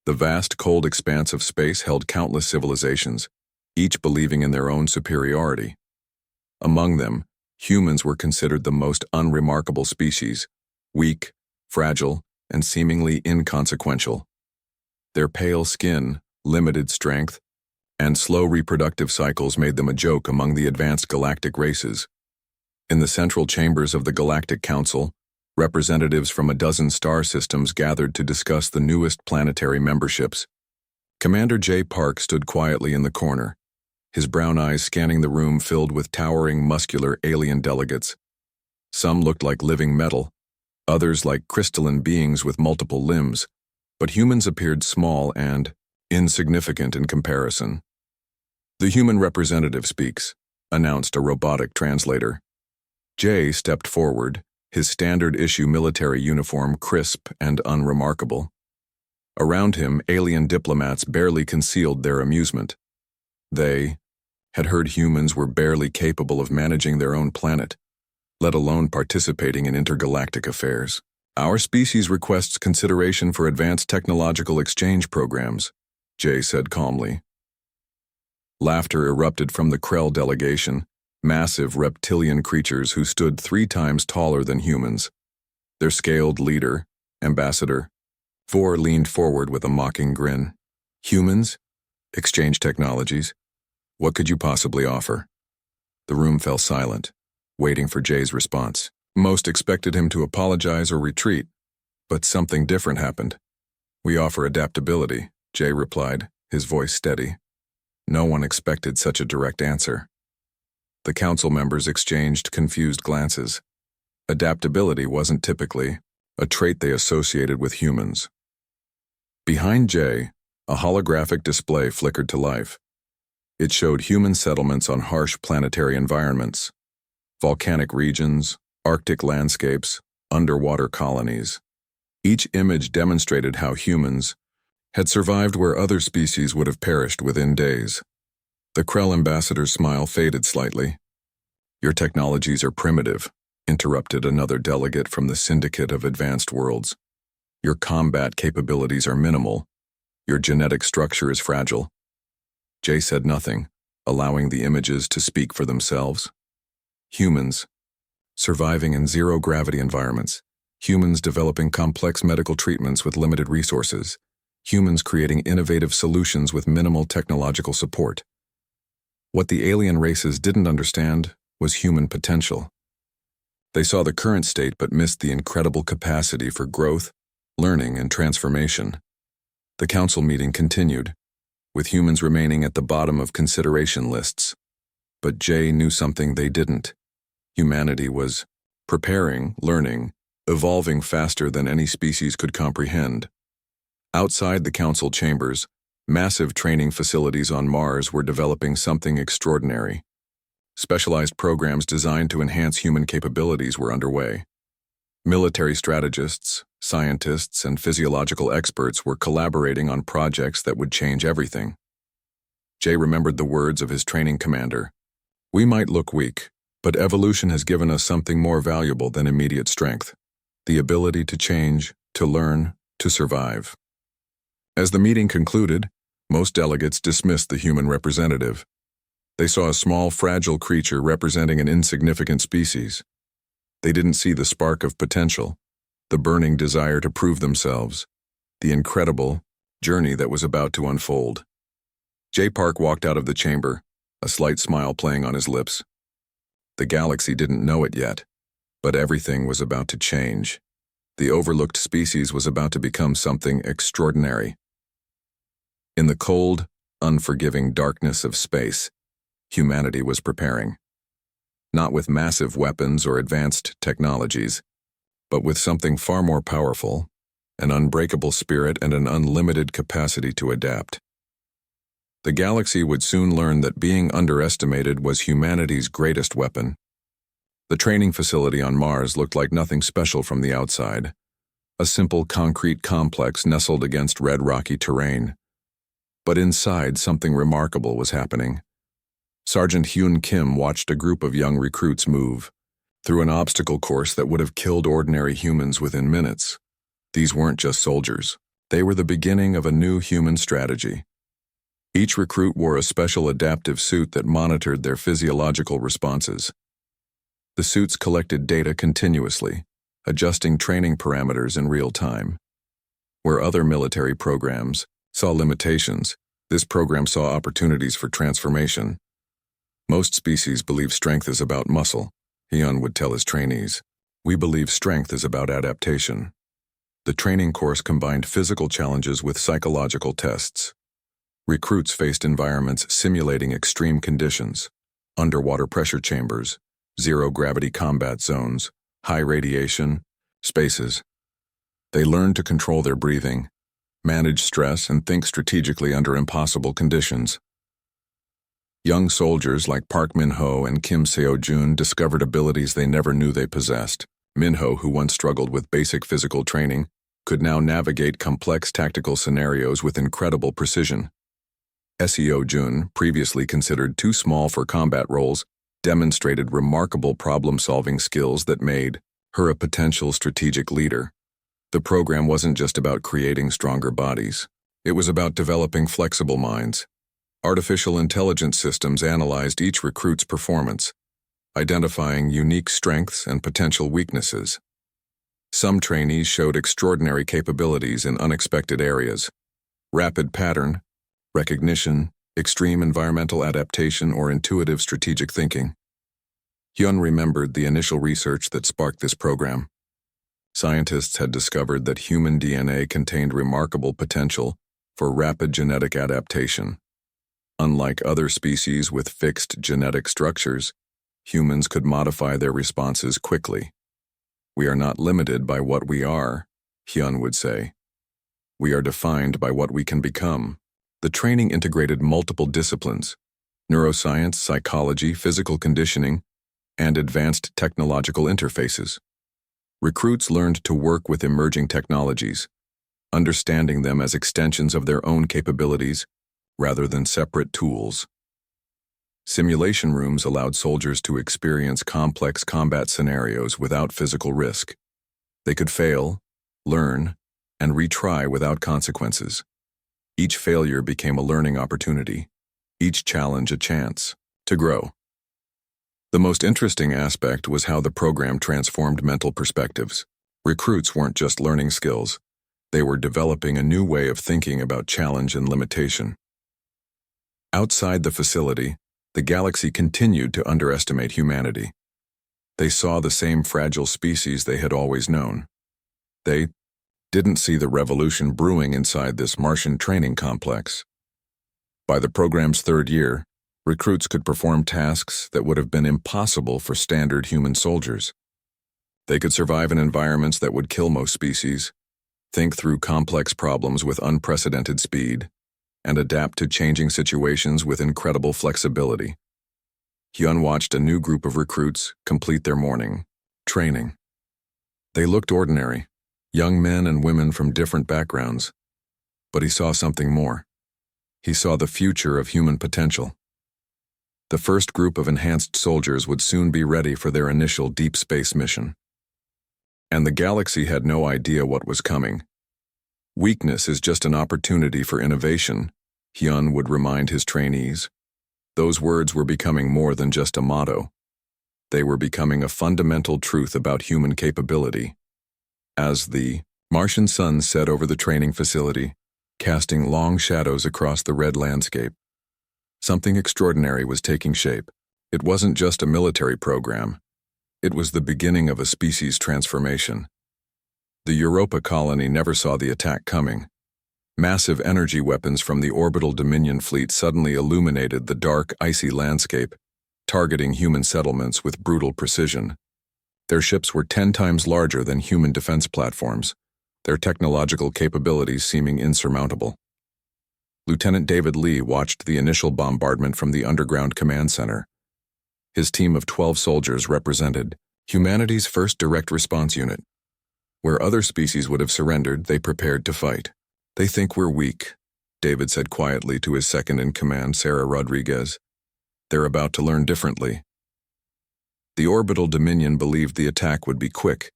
The vast, cold expanse of space held countless civilizations, each believing in their own superiority. Among them, humans were considered the most unremarkable species, weak, fragile, and seemingly inconsequential. Their pale skin, limited strength, and slow reproductive cycles made them a joke among the advanced galactic races. In the central chambers of the Galactic Council, representatives from a dozen star systems gathered to discuss the newest planetary memberships. Commander J. Park stood quietly in the corner, his brown eyes scanning the room filled with towering, muscular alien delegates. Some looked like living metal, others like crystalline beings with multiple limbs, but humans appeared small and insignificant in comparison. "The human representative speaks," announced a robotic translator. Jay stepped forward, his standard-issue military uniform crisp and unremarkable. Around him, alien diplomats barely concealed their amusement. They had heard humans were barely capable of managing their own planet, let alone participating in intergalactic affairs. "Our species requests consideration for advanced technological exchange programs," Jay said calmly. Laughter erupted from the Krell delegation, massive reptilian creatures who stood 3 times taller than humans. Their scaled leader, Ambassador Vor, leaned forward with a mocking grin. "Humans? Exchange technologies? What could you possibly offer?" The room fell silent, waiting for Jay's response. Most expected him to apologize or retreat, but something different happened. "We offer adaptability," Jay replied, his voice steady. No one expected such a direct answer. The council members exchanged confused glances. Adaptability wasn't typically a trait they associated with humans. Behind Jay, a holographic display flickered to life. It showed human settlements on harsh planetary environments, volcanic regions, Arctic landscapes, underwater colonies. Each image demonstrated how humans had survived where other species would have perished within days. The Krell ambassador's smile faded slightly. "Your technologies are primitive," interrupted another delegate from the Syndicate of Advanced Worlds. "Your combat capabilities are minimal. Your genetic structure is fragile." Jay said nothing, allowing the images to speak for themselves. Humans, surviving in zero-gravity environments. Humans developing complex medical treatments with limited resources. Humans creating innovative solutions with minimal technological support. What the alien races didn't understand was human potential. They saw the current state but missed the incredible capacity for growth, learning, and transformation. The council meeting continued, with humans remaining at the bottom of consideration lists. But Jay knew something they didn't. Humanity was preparing, learning, evolving faster than any species could comprehend. Outside the council chambers, massive training facilities on Mars were developing something extraordinary. Specialized programs designed to enhance human capabilities were underway. Military strategists, scientists, and physiological experts were collaborating on projects that would change everything. Jay remembered the words of his training commander. "We might look weak, but evolution has given us something more valuable than immediate strength: the ability to change, to learn, to survive." As the meeting concluded, most delegates dismissed the human representative. They saw a small, fragile creature representing an insignificant species. They didn't see the spark of potential, the burning desire to prove themselves, the incredible journey that was about to unfold. Jay Park walked out of the chamber, a slight smile playing on his lips. The galaxy didn't know it yet, but everything was about to change. The overlooked species was about to become something extraordinary. In the cold, unforgiving darkness of space, humanity was preparing. Not with massive weapons or advanced technologies, but with something far more powerful, an unbreakable spirit and an unlimited capacity to adapt. The galaxy would soon learn that being underestimated was humanity's greatest weapon. The training facility on Mars looked like nothing special from the outside, a simple concrete complex nestled against red rocky terrain. But inside, something remarkable was happening. Sergeant Hyun Kim watched a group of young recruits move through an obstacle course that would have killed ordinary humans within minutes. These weren't just soldiers. They were the beginning of a new human strategy. Each recruit wore a special adaptive suit that monitored their physiological responses. The suits collected data continuously, adjusting training parameters in real time. Where other military programs saw limitations, this program saw opportunities for transformation. Most species believe strength is about muscle, Hyun would tell his trainees. We believe strength is about adaptation. The training course combined physical challenges with psychological tests. Recruits faced environments simulating extreme conditions, underwater pressure chambers, zero-gravity combat zones, high radiation, spaces. They learned to control their breathing, manage stress, and think strategically under impossible conditions. Young soldiers like Park Min-ho and Kim Seo-jun discovered abilities they never knew they possessed. Min-ho, who once struggled with basic physical training, could now navigate complex tactical scenarios with incredible precision. Seo-jun, previously considered too small for combat roles, demonstrated remarkable problem-solving skills that made her a potential strategic leader. The program wasn't just about creating stronger bodies. It was about developing flexible minds. Artificial intelligence systems analyzed each recruit's performance, identifying unique strengths and potential weaknesses. Some trainees showed extraordinary capabilities in unexpected areas: rapid pattern recognition, extreme environmental adaptation, or intuitive strategic thinking. Hyun remembered the initial research that sparked this program. Scientists had discovered that human DNA contained remarkable potential for rapid genetic adaptation. Unlike other species with fixed genetic structures, humans could modify their responses quickly. We are not limited by what we are, Hyun would say. We are defined by what we can become. The training integrated multiple disciplines: neuroscience, psychology, physical conditioning, and advanced technological interfaces. Recruits learned to work with emerging technologies, understanding them as extensions of their own capabilities rather than separate tools. Simulation rooms allowed soldiers to experience complex combat scenarios without physical risk. They could fail, learn, and retry without consequences. Each failure became a learning opportunity, each challenge a chance to grow. The most interesting aspect was how the program transformed mental perspectives. Recruits weren't just learning skills, they were developing a new way of thinking about challenge and limitation. Outside the facility, the galaxy continued to underestimate humanity. They saw the same fragile species they had always known. They didn't see the revolution brewing inside this Martian training complex. By the program's third year, recruits could perform tasks that would have been impossible for standard human soldiers. They could survive in environments that would kill most species, think through complex problems with unprecedented speed, and adapt to changing situations with incredible flexibility. Hyun watched a new group of recruits complete their morning training. They looked ordinary, young men and women from different backgrounds, but he saw something more. He saw the future of human potential. The first group of enhanced soldiers would soon be ready for their initial deep space mission. And the galaxy had no idea what was coming. Weakness is just an opportunity for innovation, Hyun would remind his trainees. Those words were becoming more than just a motto. They were becoming a fundamental truth about human capability. As the Martian sun set over the training facility, casting long shadows across the red landscape, something extraordinary was taking shape. It wasn't just a military program. It was the beginning of a species transformation. The Europa colony never saw the attack coming. Massive energy weapons from the orbital Dominion fleet suddenly illuminated the dark, icy landscape, targeting human settlements with brutal precision. Their ships were 10 times larger than human defense platforms, their technological capabilities seeming insurmountable. Lieutenant David Lee watched the initial bombardment from the underground command center. His team of 12 soldiers represented humanity's first direct response unit. Where other species would have surrendered, they prepared to fight. "They think we're weak," David said quietly to his second-in-command, Sarah Rodriguez. "They're about to learn differently." The orbital Dominion believed the attack would be quick.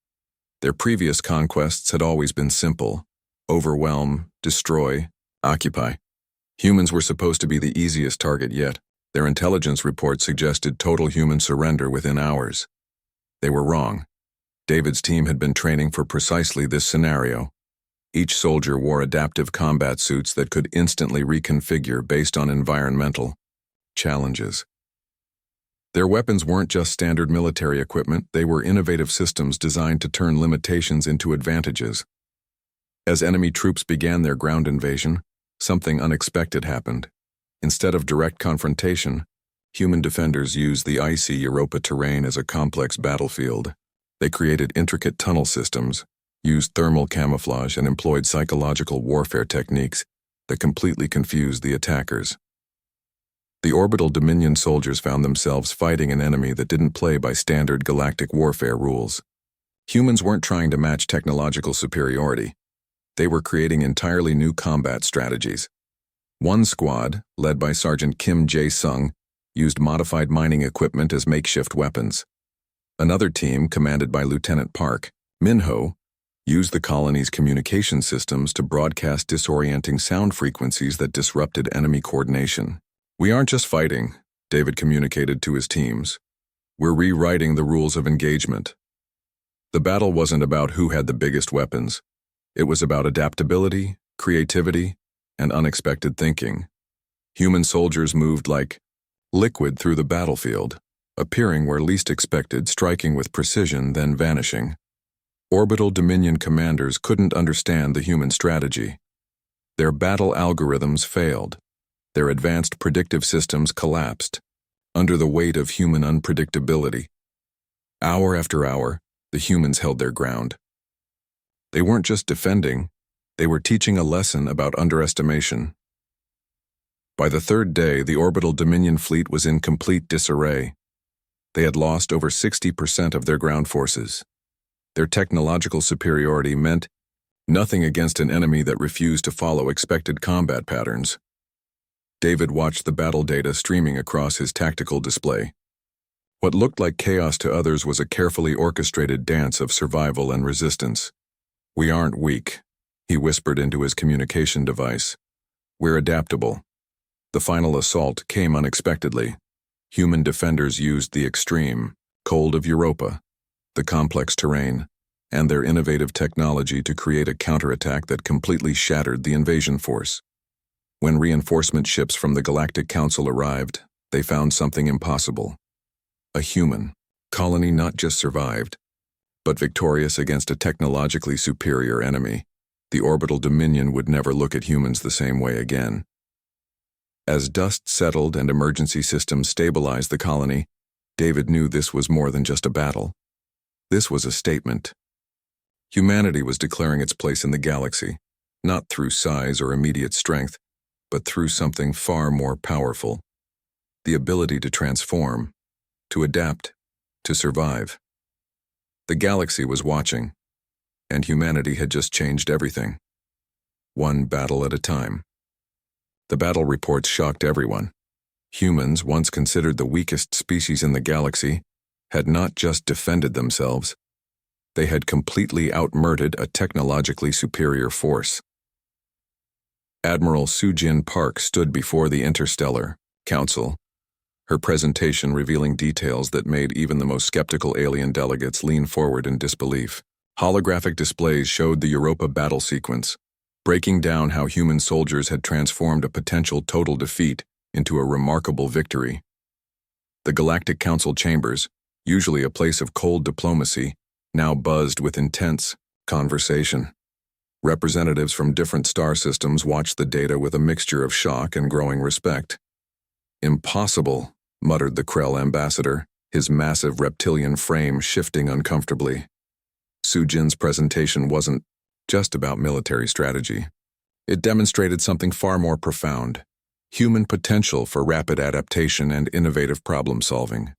Their previous conquests had always been simple: overwhelm, destroy, occupy. Humans were supposed to be the easiest target yet. Their intelligence report suggested total human surrender within hours. They were wrong. David's team had been training for precisely this scenario. Each soldier wore adaptive combat suits that could instantly reconfigure based on environmental challenges. Their weapons weren't just standard military equipment, they were innovative systems designed to turn limitations into advantages. As enemy troops began their ground invasion, something unexpected happened. Instead of direct confrontation, human defenders used the icy Europa terrain as a complex battlefield. They created intricate tunnel systems, used thermal camouflage, and employed psychological warfare techniques that completely confused the attackers. The orbital Dominion soldiers found themselves fighting an enemy that didn't play by standard galactic warfare rules. Humans weren't trying to match technological superiority. They were creating entirely new combat strategies. One squad, led by Sergeant Kim Jae-sung, used modified mining equipment as makeshift weapons. Another team, commanded by Lieutenant Park Min-ho, used the colony's communication systems to broadcast disorienting sound frequencies that disrupted enemy coordination. "We aren't just fighting," David communicated to his teams. "We're rewriting the rules of engagement." The battle wasn't about who had the biggest weapons. It was about adaptability, creativity, and unexpected thinking. Human soldiers moved like liquid through the battlefield, appearing where least expected, striking with precision, then vanishing. Orbital Dominion commanders couldn't understand the human strategy. Their battle algorithms failed. Their advanced predictive systems collapsed under the weight of human unpredictability. Hour after hour, the humans held their ground. They weren't just defending, they were teaching a lesson about underestimation. By the third day, the Orbital Dominion fleet was in complete disarray. They had lost over 60% of their ground forces. Their technological superiority meant nothing against an enemy that refused to follow expected combat patterns. David watched the battle data streaming across his tactical display. What looked like chaos to others was a carefully orchestrated dance of survival and resistance. "We aren't weak," he whispered into his communication device. "We're adaptable." The final assault came unexpectedly. Human defenders used the extreme cold of Europa, the complex terrain, and their innovative technology to create a counterattack that completely shattered the invasion force. When reinforcement ships from the Galactic Council arrived, they found something impossible. A human colony not just survived, but victorious against a technologically superior enemy. The Orbital Dominion would never look at humans the same way again. As dust settled and emergency systems stabilized the colony, David knew this was more than just a battle. This was a statement. Humanity was declaring its place in the galaxy, not through size or immediate strength, but through something far more powerful: the ability to transform, to adapt, to survive. The galaxy was watching, and humanity had just changed everything. One battle at a time. The battle reports shocked everyone. Humans, once considered the weakest species in the galaxy, had not just defended themselves, they had completely outmurdered a technologically superior force. Admiral Soo-Jin Park stood before the Interstellar Council, her presentation revealing details that made even the most skeptical alien delegates lean forward in disbelief. Holographic displays showed the Europa battle sequence, breaking down how human soldiers had transformed a potential total defeat into a remarkable victory. The Galactic Council chambers, usually a place of cold diplomacy, now buzzed with intense conversation. Representatives from different star systems watched the data with a mixture of shock and growing respect. "Impossible," muttered the Krell ambassador, his massive reptilian frame shifting uncomfortably. Soo-Jin's presentation wasn't just about military strategy. It demonstrated something far more profound: human potential for rapid adaptation and innovative problem-solving.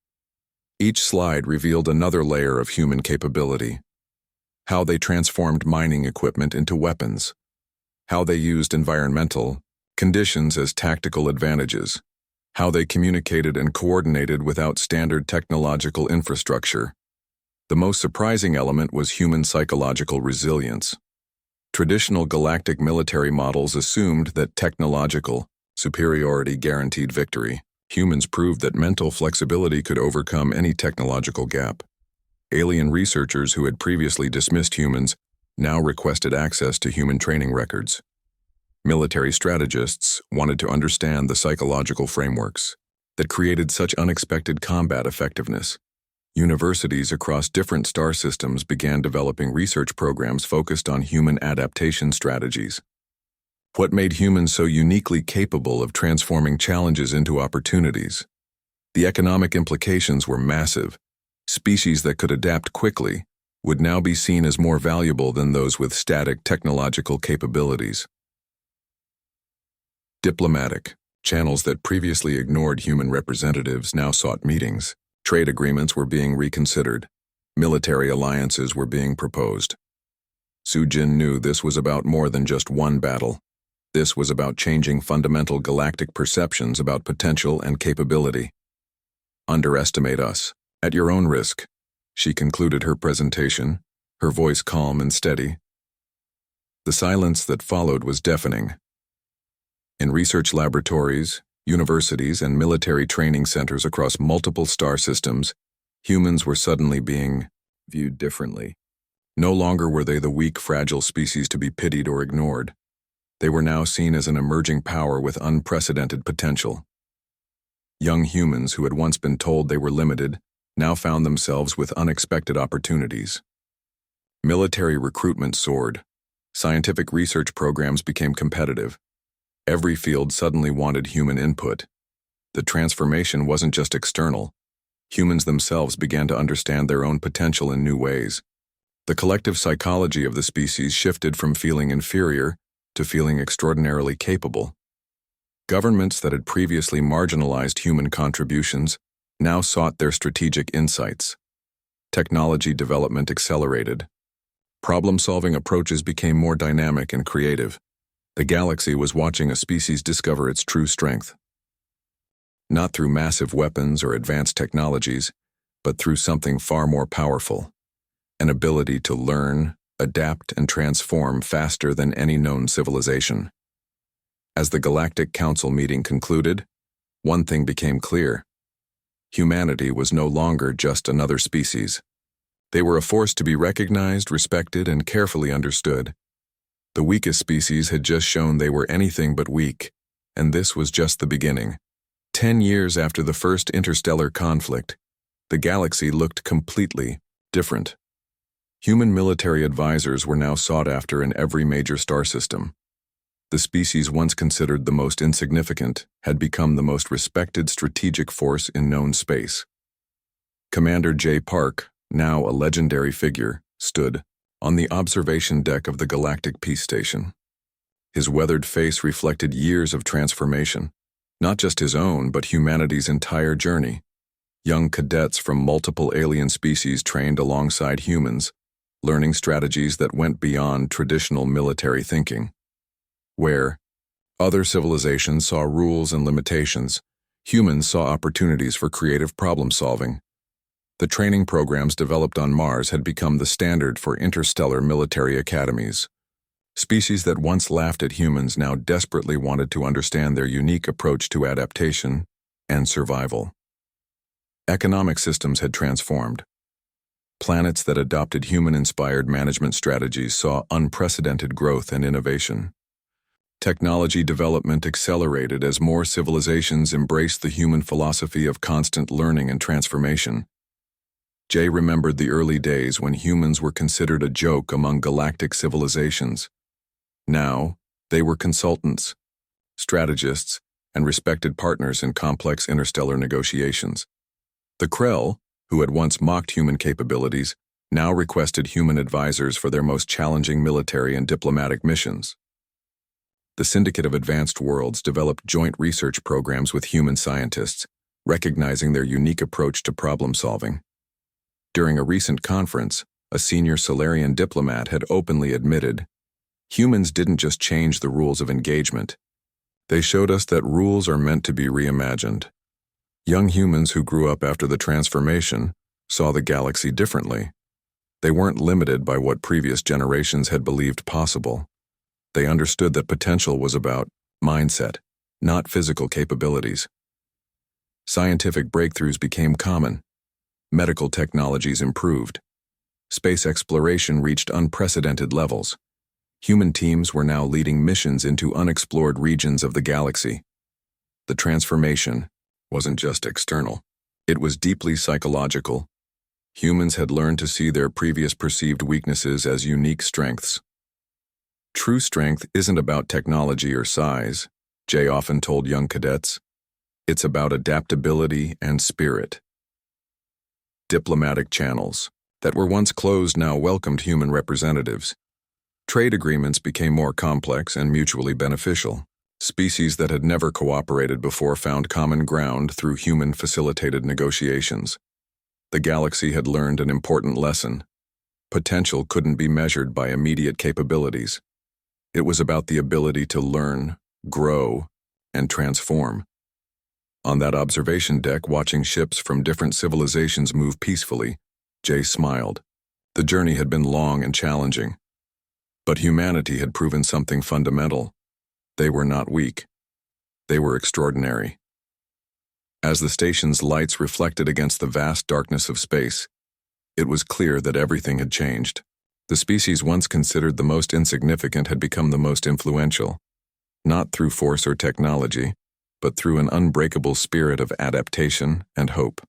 Each slide revealed another layer of human capability: how they transformed mining equipment into weapons, how they used environmental conditions as tactical advantages, how they communicated and coordinated without standard technological infrastructure. The most surprising element was human psychological resilience. Traditional galactic military models assumed that technological superiority guaranteed victory. Humans proved that mental flexibility could overcome any technological gap. Alien researchers who had previously dismissed humans now requested access to human training records. Military strategists wanted to understand the psychological frameworks that created such unexpected combat effectiveness. Universities across different star systems began developing research programs focused on human adaptation strategies. What made humans so uniquely capable of transforming challenges into opportunities? The economic implications were massive. Species that could adapt quickly would now be seen as more valuable than those with static technological capabilities. Diplomatic channels that previously ignored human representatives now sought meetings. Trade agreements were being reconsidered. Military alliances were being proposed. Sujin knew this was about more than just one battle. This was about changing fundamental galactic perceptions about potential and capability. Underestimate us, at your own risk, she concluded her presentation, her voice calm and steady. The silence that followed was deafening. In research laboratories, universities, and military training centers across multiple star systems, humans were suddenly being viewed differently. No longer were they the weak, fragile species to be pitied or ignored. They were now seen as an emerging power with unprecedented potential. Young humans who had once been told they were limited now found themselves with unexpected opportunities. Military recruitment soared. Scientific research programs became competitive. Every field suddenly wanted human input. The transformation wasn't just external. Humans themselves began to understand their own potential in new ways. The collective psychology of the species shifted from feeling inferior to feeling extraordinarily capable. Governments that had previously marginalized human contributions now sought their strategic insights. Technology development accelerated. Problem-solving approaches became more dynamic and creative. The galaxy was watching a species discover its true strength. Not through massive weapons or advanced technologies, but through something far more powerful: an ability to learn, adapt, and transform faster than any known civilization. As the Galactic Council meeting concluded, one thing became clear. Humanity was no longer just another species. They were a force to be recognized, respected, and carefully understood. The weakest species had just shown they were anything but weak, and this was just the beginning. 10 years after the first interstellar conflict, the galaxy looked completely different. Human military advisors were now sought after in every major star system. The species once considered the most insignificant had become the most respected strategic force in known space. Commander J. Park, now a legendary figure, stood on the observation deck of the Galactic Peace Station. His weathered face reflected years of transformation, not just his own, but humanity's entire journey. Young cadets from multiple alien species trained alongside humans, learning strategies that went beyond traditional military thinking. Where other civilizations saw rules and limitations, humans saw opportunities for creative problem-solving. The training programs developed on Mars had become the standard for interstellar military academies. Species that once laughed at humans now desperately wanted to understand their unique approach to adaptation and survival. Economic systems had transformed. Planets that adopted human-inspired management strategies saw unprecedented growth and innovation. Technology development accelerated as more civilizations embraced the human philosophy of constant learning and transformation. Jay remembered the early days when humans were considered a joke among galactic civilizations. Now, they were consultants, strategists, and respected partners in complex interstellar negotiations. The Krell, who had once mocked human capabilities, now requested human advisors for their most challenging military and diplomatic missions. The Syndicate of Advanced Worlds developed joint research programs with human scientists, recognizing their unique approach to problem-solving. During a recent conference, a senior Solarian diplomat had openly admitted, "Humans didn't just change the rules of engagement. They showed us that rules are meant to be reimagined." Young humans who grew up after the transformation saw the galaxy differently. They weren't limited by what previous generations had believed possible. They understood that potential was about mindset, not physical capabilities. Scientific breakthroughs became common. Medical technologies improved. Space exploration reached unprecedented levels. Human teams were now leading missions into unexplored regions of the galaxy. The transformation wasn't just external. It was deeply psychological. Humans had learned to see their previous perceived weaknesses as unique strengths. True strength isn't about technology or size, Jay often told young cadets. It's about adaptability and spirit. Diplomatic channels that were once closed now welcomed human representatives. Trade agreements became more complex and mutually beneficial. Species that had never cooperated before found common ground through human-facilitated negotiations. The galaxy had learned an important lesson. Potential couldn't be measured by immediate capabilities. It was about the ability to learn, grow, and transform. On that observation deck, watching ships from different civilizations move peacefully, Jay smiled. The journey had been long and challenging. But humanity had proven something fundamental. They were not weak. They were extraordinary. As the station's lights reflected against the vast darkness of space, it was clear that everything had changed. The species once considered the most insignificant had become the most influential, not through force or technology, but through an unbreakable spirit of adaptation and hope.